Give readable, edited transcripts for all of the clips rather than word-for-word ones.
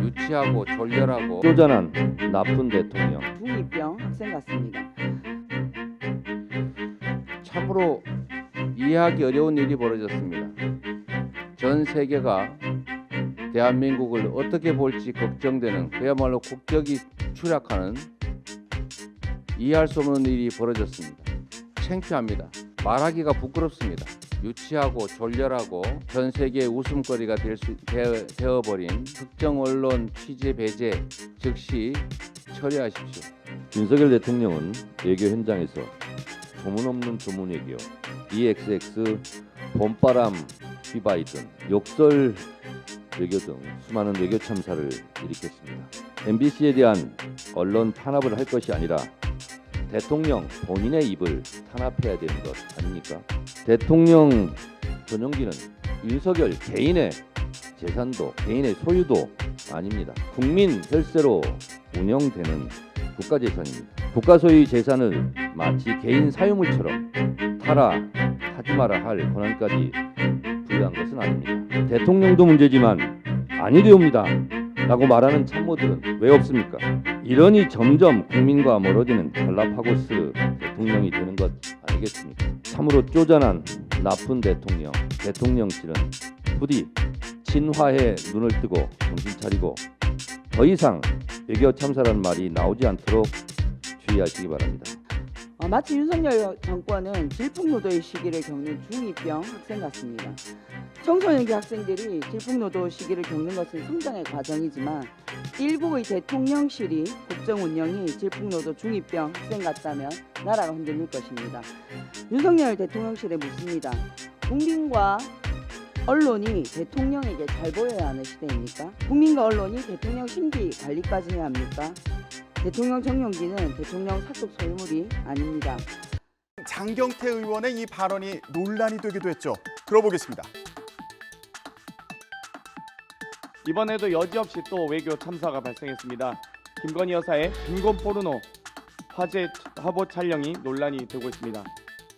유치하고 졸렬하고 쪼잔한 나쁜 대통령. 중2병 학생 같습니다. 참으로 이해하기 어려운 일이 벌어졌습니다. 전 세계가 대한민국을 어떻게 볼지 걱정되는, 그야말로 국격이 추락하는, 이해할 수 없는 일이 벌어졌습니다. 창피합니다. 말하기가 부끄럽습니다. 유치하고 졸렬하고 전 세계의 웃음거리가 되어버린 특정 언론 취재 배제 즉시 처리하십시오. 윤석열 대통령은 외교 현장에서 소문없는 조문 외교, EXX, 봄바람 휘바이든 욕설 외교 등 수많은 외교 참사를 일으켰습니다. MBC에 대한 언론 탄압을 할 것이 아니라 대통령 본인의 입을 탄압해야 되는 것 아닙니까? 대통령 전용기는 윤석열 개인의 재산도 개인의 소유도 아닙니다. 국민 혈세로 운영되는 국가재산입니다. 국가 소유의 재산을 마치 개인 사유물처럼 하지 마라 할 권한까지 부여한 것은 아닙니다. 대통령도 문제지만 아니되옵니다 라고 말하는 참모들은 왜 없습니까? 이러니 점점 국민과 멀어지는 갈라파고스 대통령이 되는 것 아니겠습니까? 참으로 쪼잔한 나쁜 대통령실은 부디 친화에 눈을 뜨고 정신 차리고 더 이상 외교 참사라는 말이 나오지 않도록 주의하시기 바랍니다. 마치 윤석열 정권은 질풍노도의 시기를 겪는 중2병 학생 같습니다. 청소년기 학생들이 질풍노도 시기를 겪는 것은 성장의 과정이지만 일국의 대통령실이 국정 운영이 질풍노도 중2병 학생 같다면 나라가 흔들릴 것입니다. 윤석열 대통령실에 묻습니다. 국민과 언론이 대통령에게 잘 보여야 하는 시대입니까? 국민과 언론이 대통령 심기 관리까지 해야 합니까? 대통령 정용기는 대통령 사적 소유물이 아닙니다. 장경태 의원의 이 발언이 논란이 되기도 했죠. 들어보겠습니다. 이번에도 여지없이 또 외교 참사가 발생했습니다. 김건희 여사의 빈곤 포르노 화제 화보 촬영이 논란이 되고 있습니다.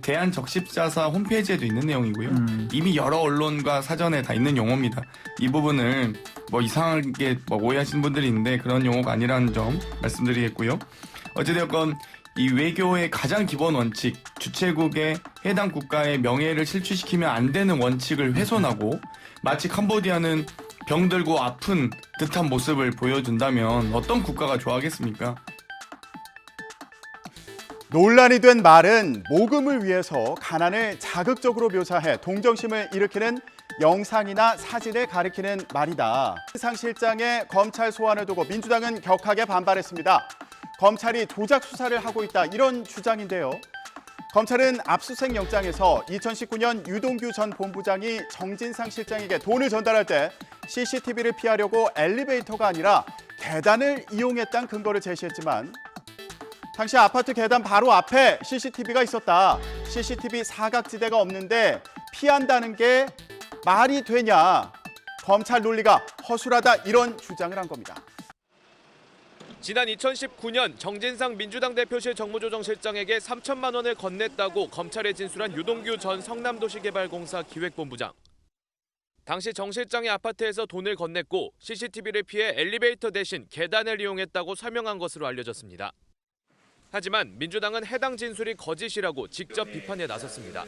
대한적십자사 홈페이지에도 있는 내용이고요. 이미 여러 언론과 사전에 다 있는 용어입니다. 이 부분을 이상하게 오해하시는 분들이 있는데 그런 용어가 아니라는 점 말씀드리겠고요. 어찌되었건 이 외교의 가장 기본 원칙, 주최국의 해당 국가의 명예를 실추시키면 안 되는 원칙을 훼손하고 마치 캄보디아는 병들고 아픈 듯한 모습을 보여준다면 어떤 국가가 좋아하겠습니까? 논란이 된 말은 모금을 위해서 가난을 자극적으로 묘사해 동정심을 일으키는 영상이나 사진을 가리키는 말이다. 상 실장의 검찰 소환을 두고 민주당은 격하게 반발했습니다. 검찰이 조작 수사를 하고 있다, 이런 주장인데요. 검찰은 압수수색 영장에서 2019년 유동규 전 본부장이 정진상 실장에게 돈을 전달할 때 CCTV를 피하려고 엘리베이터가 아니라 계단을 이용했다는 근거를 제시했지만 당시 아파트 계단 바로 앞에 CCTV가 있었다. CCTV 사각지대가 없는데 피한다는 게 말이 되냐. 검찰 논리가 허술하다, 이런 주장을 한 겁니다. 지난 2019년 정진상 민주당 대표실 정무조정실장에게 3천만 원을 건넸다고 검찰에 진술한 유동규 전 성남도시개발공사 기획본부장. 당시 정 실장의 아파트에서 돈을 건넸고 CCTV를 피해 엘리베이터 대신 계단을 이용했다고 설명한 것으로 알려졌습니다. 하지만 민주당은 해당 진술이 거짓이라고 직접 비판에 나섰습니다.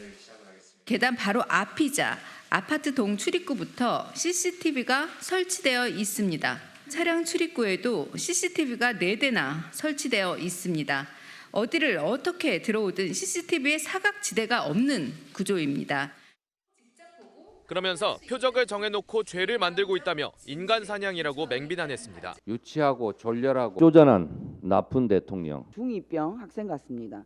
계단 바로 앞이자 아파트 동 출입구부터 CCTV가 설치되어 있습니다. 차량 출입구에도 CCTV가 4대나 설치되어 있습니다. 어디를 어떻게 들어오든 CCTV에 사각지대가 없는 구조입니다. 그러면서 표적을 정해놓고 죄를 만들고 있다며 인간 사냥이라고 맹비난했습니다. 유치하고 졸렬하고 쪼잔한 나쁜 대통령. 중2병 학생 같습니다.